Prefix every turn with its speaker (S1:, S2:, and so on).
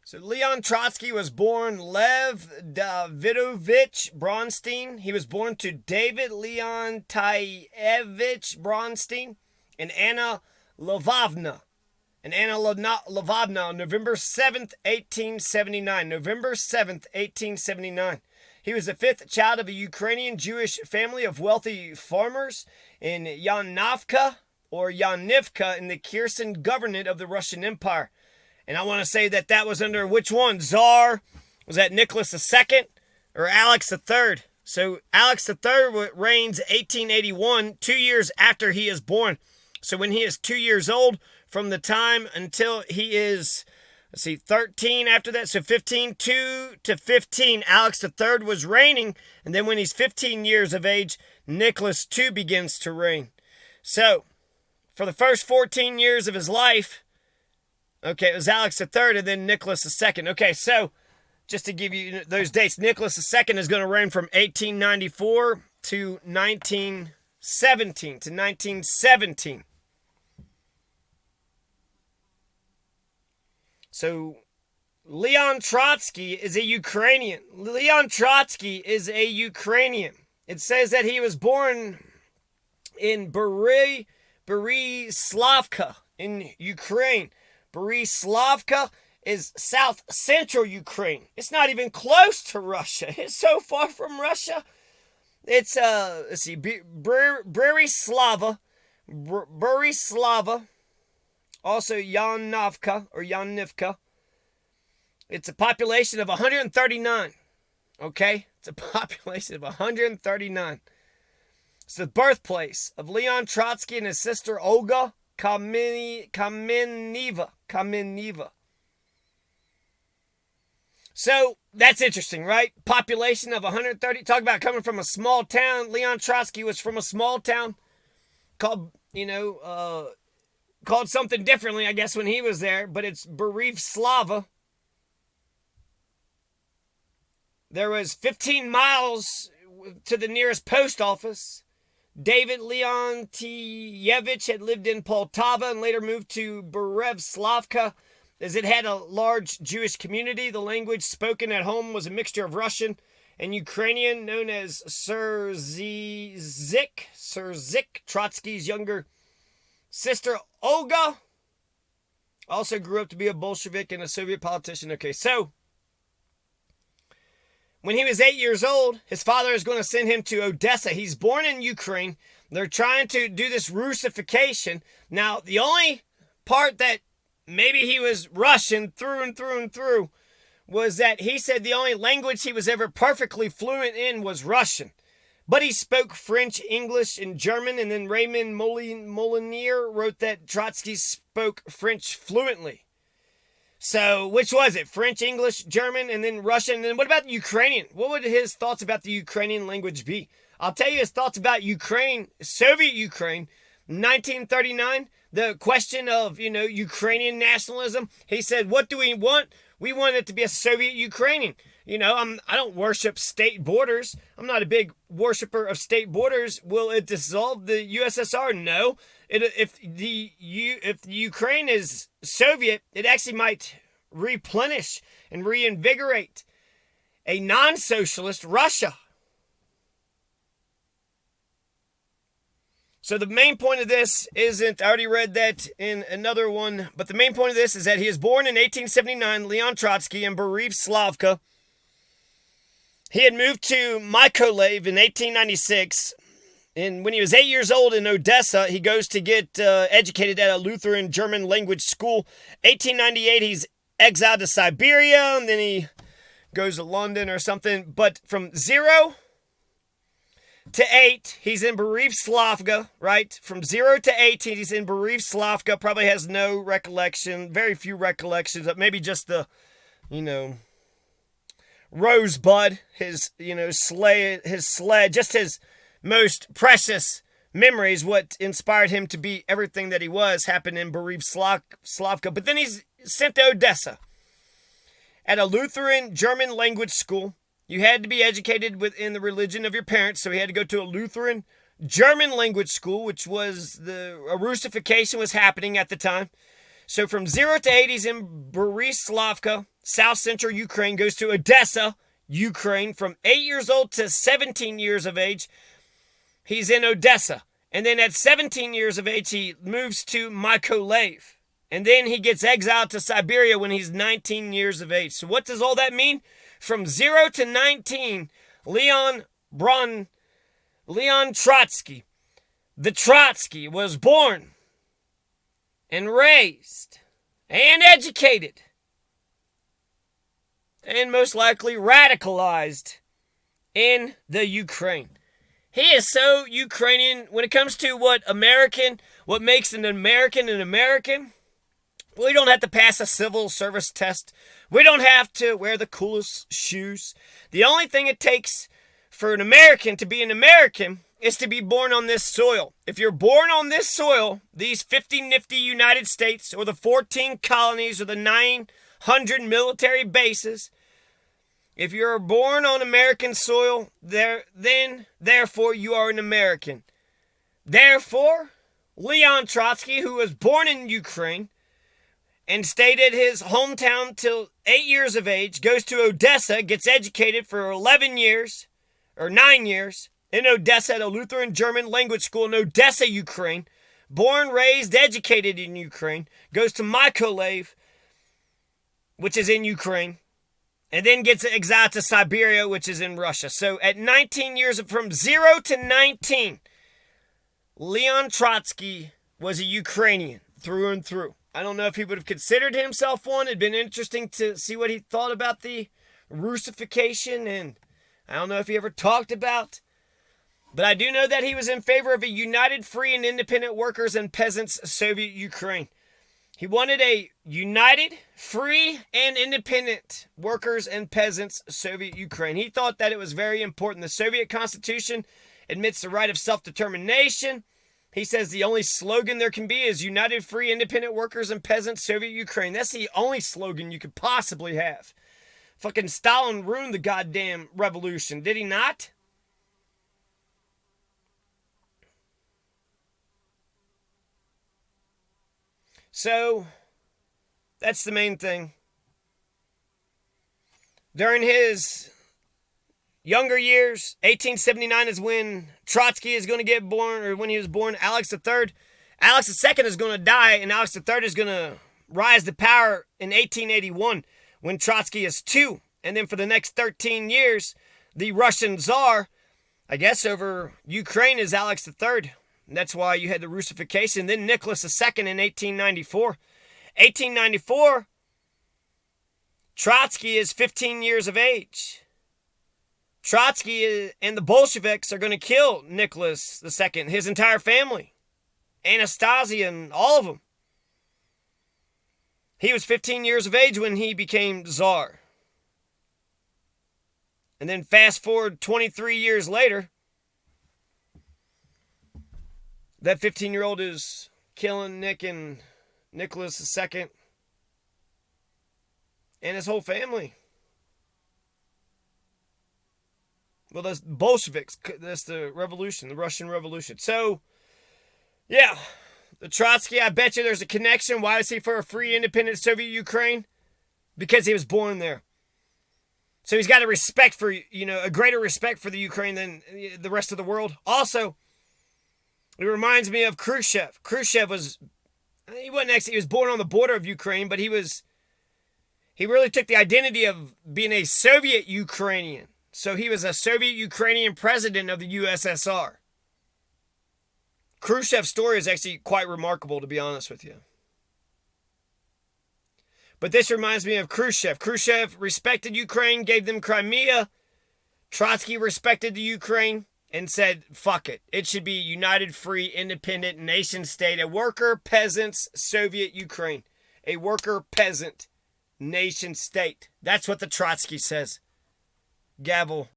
S1: So Leon Trotsky was born Lev Davidovich Bronstein. He was born to David Leontievich Bronstein and Anna Lvovna. On November 7th, 1879. November 7th, 1879. He was the fifth child of a Ukrainian Jewish family of wealthy farmers in Yanivka in the Kherson Governorate of the Russian Empire. And I want to say that was under which one? Tsar? Was that Nicholas II or Alex III? So Alex III reigns 1881, 2 years after he is born. So when he is 2 years old, from the time until he is, 13 after that. So 2 to 15, Alex III was reigning. And then when he's 15 years of age, Nicholas II begins to reign. So for the first 14 years of his life, okay, it was Alex III and then Nicholas II. Okay, so just to give you those dates, Nicholas II is going to reign from 1894 to 1917. So Leon Trotsky is a Ukrainian. It says that he was born in Bereslavka in Ukraine. Bereslavka is south central Ukraine. It's not even close to Russia. It's so far from Russia. It's Bereslava, also Yanivka. It's a population of 139. Okay? It's a population of 139. It's the birthplace of Leon Trotsky and his sister Olga Kameneva. So that's interesting, right? Population of 130. Talk about coming from a small town. Leon Trotsky was from a small town called something differently, I guess, when he was there, but it's Bereslava. There was 15 miles to the nearest post office. David Leontievich had lived in Poltava and later moved to Bereslavka, as it had a large Jewish community. The language spoken at home was a mixture of Russian and Ukrainian, known as Surzik. Trotsky's younger sister Olga also grew up to be a Bolshevik and a Soviet politician. Okay, so when he was 8 years old, his father is going to send him to Odessa. He's born in Ukraine. They're trying to do this Russification. Now, the only part that maybe he was Russian through and through was that he said the only language he was ever perfectly fluent in was Russian. But he spoke French, English, and German, and then Raymond Molinier wrote that Trotsky spoke French fluently. So, which was it? French, English, German, and then Russian. And then what about Ukrainian? What would his thoughts about the Ukrainian language be? I'll tell you his thoughts about Ukraine, Soviet Ukraine, 1939. The question of, Ukrainian nationalism. He said, what do we want? We want it to be a Soviet Ukrainian. I don't worship state borders. I'm not a big worshiper of state borders. Will it dissolve the USSR? No. If the Ukraine is Soviet, it actually might replenish and reinvigorate a non-socialist Russia. So the main point of this isn't, I already read that in another one, but the main point of this is that he is born in 1879, Leon Trotsky, in Bereslavka. He had moved to Mykolaiv in 1896, and when he was 8 years old in Odessa, he goes to get educated at a Lutheran German language school. 1898, he's exiled to Siberia, and then he goes to London or something. But from 0 to 8, he's in Bereslavka, right? From 0 to 18, he's in Bereslavka. Probably has no recollection, very few recollections, but maybe just the, Rosebud, his sled, just his most precious memories, what inspired him to be everything that he was, happened in Bereslavka. But then he's sent to Odessa at a Lutheran German language school. You had to be educated within the religion of your parents, so he had to go to a Lutheran German language school, which was a Russification was happening at the time. So from 0 to 8, he's in Bereslavka. South Central Ukraine, goes to Odessa, Ukraine, from 8 years old to 17 years of age. He's in Odessa. And then at 17 years of age, he moves to Mykolaiv. And then he gets exiled to Siberia when he's 19 years of age. So what does all that mean? From 0 to 19, Leon Trotsky, the Trotsky, was born and raised and educated and most likely radicalized in the Ukraine. He is so Ukrainian when it comes to what makes an American an American. We don't have to pass a civil service test. We don't have to wear the coolest shoes. The only thing it takes for an American to be an American is to be born on this soil. If you're born on this soil, these 50 nifty United States, or the 14 colonies, or the 900 military bases, if you're born on American soil, therefore you are an American. Therefore, Leon Trotsky, who was born in Ukraine and stayed at his hometown till 8 years of age, goes to Odessa, gets educated for 11 years, or 9 years, in Odessa at a Lutheran German language school in Odessa, Ukraine. Born, raised, educated in Ukraine, goes to Mykolaiv, which is in Ukraine, and then gets exiled to Siberia, which is in Russia. So at 19 years, from 0 to 19, Leon Trotsky was a Ukrainian through and through. I don't know if he would have considered himself one. It'd been interesting to see what he thought about the Russification, and I don't know if he ever talked about. But I do know that he was in favor of a united, free, and independent workers and peasants Soviet Ukraine. He wanted a united, free, and independent workers and peasants Soviet Ukraine. He thought that it was very important. The Soviet Constitution admits the right of self-determination. He says the only slogan there can be is united, free, independent workers and peasants Soviet Ukraine. That's the only slogan you could possibly have. Fucking Stalin ruined the goddamn revolution, did he not? So, that's the main thing. During his younger years, 1879 is when Trotsky is going to get born, or when he was born, Alex III. Alex II is going to die, and Alex III is going to rise to power in 1881 when Trotsky is 2. And then for the next 13 years, the Russian Tsar, I guess over Ukraine, is Alex III. And that's why you had the Russification. Then Nicholas II in 1894. 1894, Trotsky is 15 years of age. Trotsky and the Bolsheviks are going to kill Nicholas II, his entire family, Anastasia and all of them. He was 15 years of age when he became Tsar. And then fast forward 23 years later, that 15-year-old is killing Nicholas II and his whole family. Well, that's Bolsheviks. That's the revolution, the Russian Revolution. So, yeah, the Trotsky, I bet you there's a connection. Why is he for a free, independent Soviet Ukraine? Because he was born there. So he's got a respect for, a greater respect for the Ukraine than the rest of the world. Also, it reminds me of Khrushchev. Khrushchev he was born on the border of Ukraine, but he really took the identity of being a Soviet Ukrainian. So he was a Soviet Ukrainian president of the USSR. Khrushchev's story is actually quite remarkable, to be honest with you. But this reminds me of Khrushchev. Khrushchev respected Ukraine, gave them Crimea. Trotsky respected the Ukraine and said, fuck it. It should be united, free, independent nation state. A worker, peasants, Soviet Ukraine. A worker, peasant, nation state. That's what the Trotsky says. Gavel.